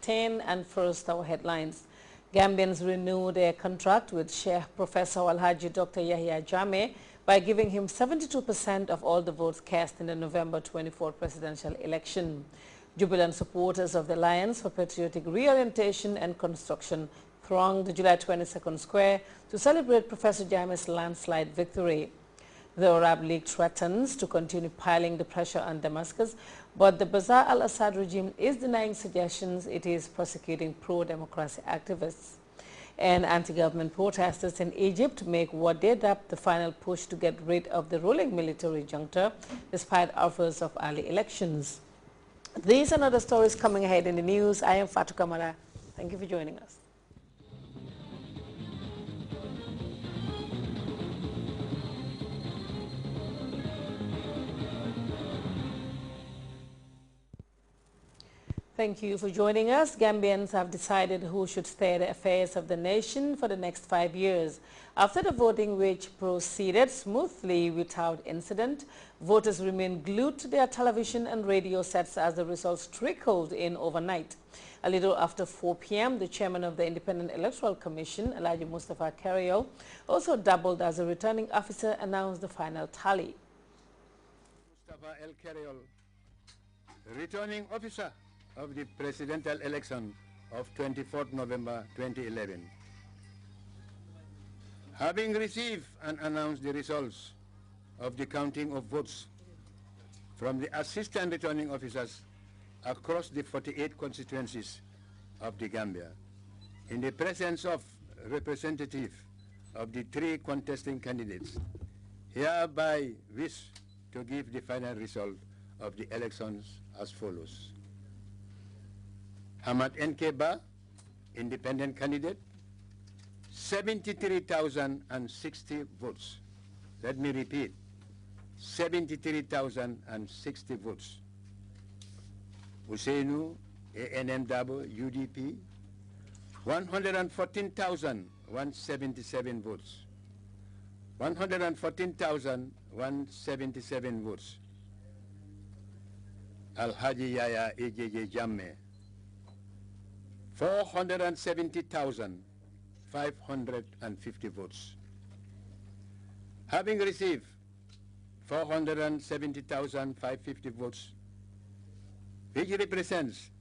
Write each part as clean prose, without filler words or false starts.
10 and first our headlines. Gambians renew their contract with Sheikh Professor Alhaji Dr. Yahya Jammeh by giving him 72% of all the votes cast in the November 24 presidential election. Jubilant supporters of the Alliance for Patriotic Reorientation and Construction thronged the July 22nd square to celebrate Professor Jammeh's landslide victory. The Arab League threatens to continue piling the pressure on Damascus, but the Bashar al-Assad regime is denying suggestions it is prosecuting pro-democracy activists. And anti-government protesters in Egypt make what they dubbed the final push to get rid of the ruling military junta despite offers of early elections. These and other stories coming ahead in the news. I am Fatou Kamara. Thank you for joining us. Thank you for joining us. Gambians have decided who should steer the affairs of the nation for the next 5 years. After the voting, which proceeded smoothly without incident, voters remained glued to their television and radio sets as the results trickled in overnight. A little after 4 p.m., the chairman of the Independent Electoral Commission, Alhaji Mustafa Carriel, also doubled as a returning officer, announced the final tally. Mustafa El Carriel, returning officer of the presidential election of 24th November 2011. Having received and announced the results of the counting of votes from the assistant returning officers across the 48 constituencies of the Gambia, in the presence of representatives of the 3 contesting candidates, hereby wish to give the final result of the elections as follows. Ahmad Nkeba, independent candidate, 73,060 votes. Let me repeat, 73,060 votes. Usainu, ANMW, UDP, 114,177 votes. 114,177 votes. Alhaji Yahya AJJ Jammeh, 470,550 votes. Having received 470,550 votes, which represents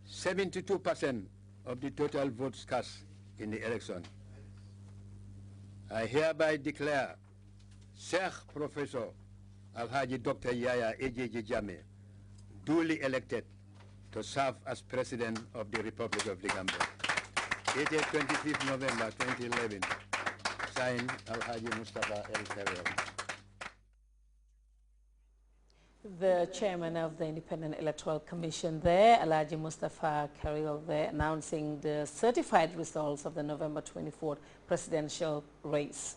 72% of the total votes cast in the election, I hereby declare Sheikh Professor Alhaji Dr. Yahya AJJ Jammeh duly elected to serve as President of the Republic of the Gambia. Dated 25th November 2011. Signed, Alhaji Mustafa El Carriel. The chairman of the Independent Electoral Commission there, Alhaji Mustafa Carriel there, announcing the certified results of the November 24th presidential race.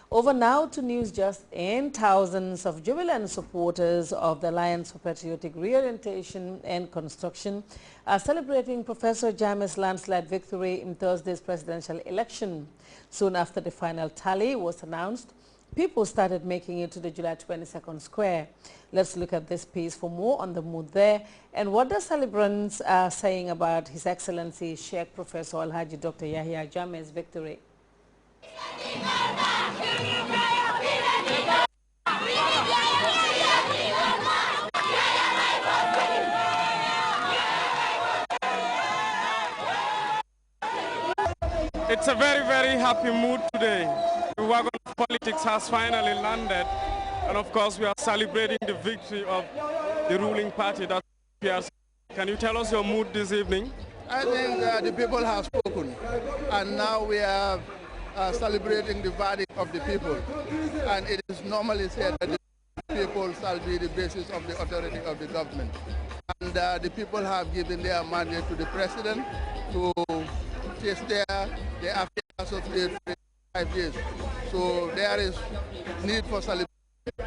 Over now to news just in. Thousands of jubilant supporters of the Alliance for Patriotic Reorientation and Construction are celebrating Professor Jammeh's landslide victory in Thursday's presidential election. Soon after the final tally was announced, people started making it to the July 22nd square. Let's look at this piece for more on the mood there and what the celebrants are saying about His Excellency Sheikh Professor Alhaji Dr. Yahya Jammeh's victory. It's a very, very happy mood today. The wagon of politics has finally landed, and of course we are celebrating the victory of the ruling party. That's PRC. Can you tell us your mood this evening? I think the people have spoken, and now we are celebrating the verdict of the people. And it is normally said that the people shall be the basis of the authority of the government. And the people have given their mandate to the president to take the affairs of the 5 years. So there is need for celebration,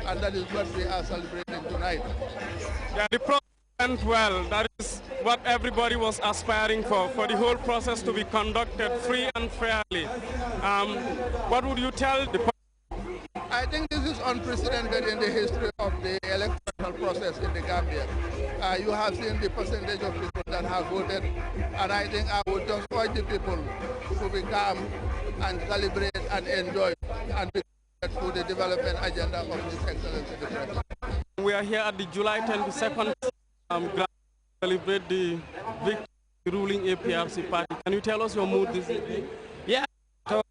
and that is what we are celebrating tonight. Yeah, the process went well. That is what everybody was aspiring for the whole process to be conducted free and fairly. What would you tell the public? I think this is unprecedented in the history of the electoral process in the Gambia. You have seen the percentage of people that have voted, and I think I would just urge the people to be calm and celebrate and enjoy and be committed to the development agenda of His Excellency the President. We are here at the July 22nd to celebrate the victory of the ruling APRC party. Can you tell us your mood this evening? Yeah, to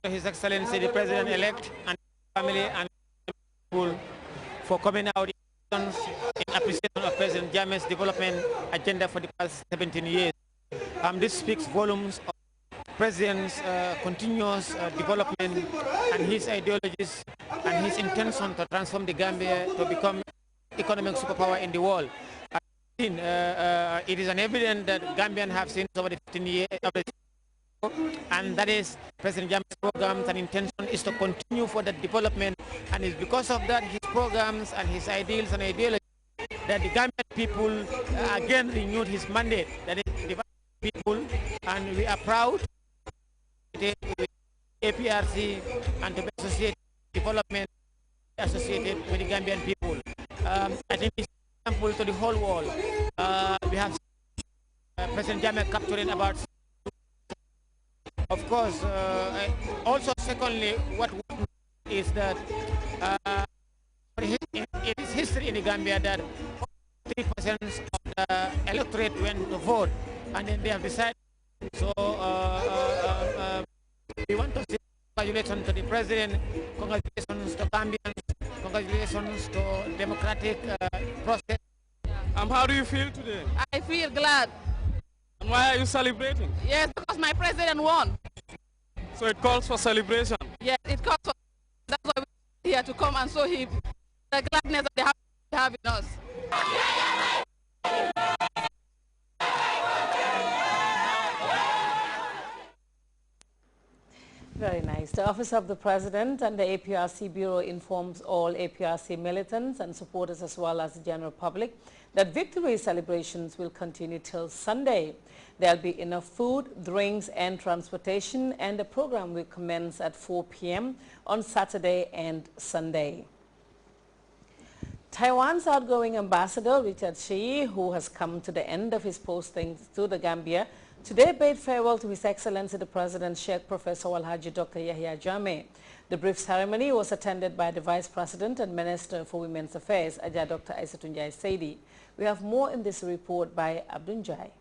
His Excellency the President-elect and family and people for coming out in appreciation of President Jammeh's development agenda for the past 17 years. This speaks volumes of President's continuous development and his ideologies and his intention to transform the Gambia to become economic superpower in the world. It is an evidence that Gambians have seen over the 15 years, and that is President Jammeh's programs and intention is to continue for that development, and it's because of that his programs and his ideals and ideology that the Gambian people again renewed his mandate, that is the people, and we are proud with APRC and to be associated development associated with the Gambian people. I think it's an example to the whole world. We have President Jammeh capturing about. Of course, also secondly, what is that it is history in the Gambia that 3% of the electorate went to vote, and then they have decided. So we want to say congratulations to the President, congratulations to Gambians, congratulations to democratic process. How do you feel today? I feel glad. And why are you celebrating? Yes, because my president won. So it calls for celebration? Yes, it calls for. That's why we're here to come and show him the gladness that they have in us. Very nice. The Office of the President and the APRC Bureau informs all APRC militants and supporters as well as the general public that victory celebrations will continue till Sunday. There will be enough food, drinks and transportation, and the program will commence at 4 p.m. on Saturday and Sunday. Taiwan's outgoing ambassador, Richard Shih, who has come to the end of his postings to the Gambia, today bade farewell to His Excellency the President, Sheikh Professor Alhaji Dr. Yahya Jammeh. The brief ceremony was attended by the Vice President and Minister for Women's Affairs, Ajah Dr. Aissatou Njie Saidi. We have more in this report by Abdul Njai.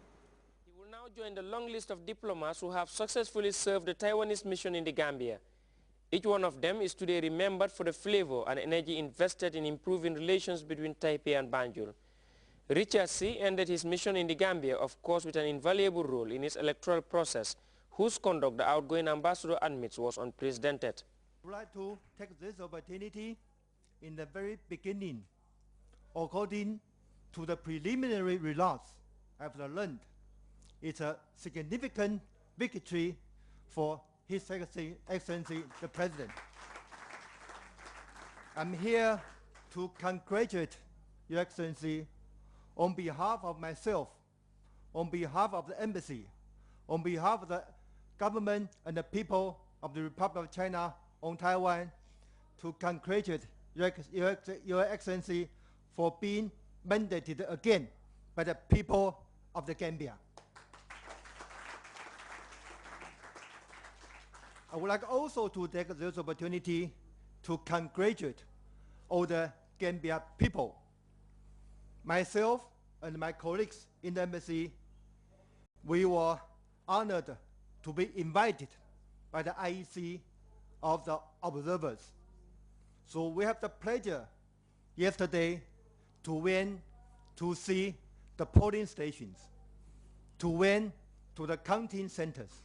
He will now join the long list of diplomats who have successfully served the Taiwanese mission in the Gambia. Each one of them is today remembered for the flavor and energy invested in improving relations between Taipei and Banjul. Richard Shih ended his mission in the Gambia, of course, with an invaluable role in its electoral process, whose conduct the outgoing ambassador admits was unprecedented. I would like to take this opportunity in the very beginning. According to the preliminary results I've learned, it's a significant victory for His Excellency the President. I'm here to congratulate Your Excellency on behalf of myself, on behalf of the embassy, on behalf of the government and the people of the Republic of China on Taiwan, to congratulate Your Excellency for being mandated again by the people of the Gambia. I would like also to take this opportunity to congratulate all the Gambia people. Myself and my colleagues in the embassy, we were honored to be invited by the IEC of the observers. So we have the pleasure yesterday to went to see the polling stations, to went to the counting centers,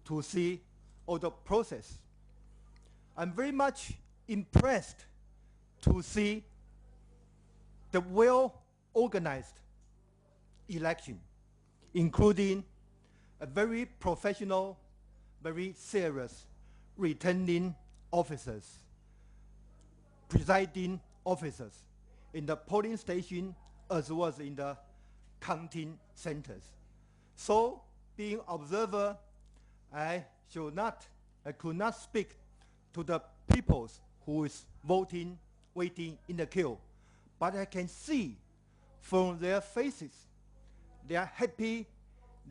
to see all the process. I'm very much impressed to see the well-organized election, including a very professional, very serious returning officers, presiding officers in the polling station as well as in the counting centers. So, being observer, I could not speak to the peoples who is voting, waiting in the queue, but I can see from their faces. They are happy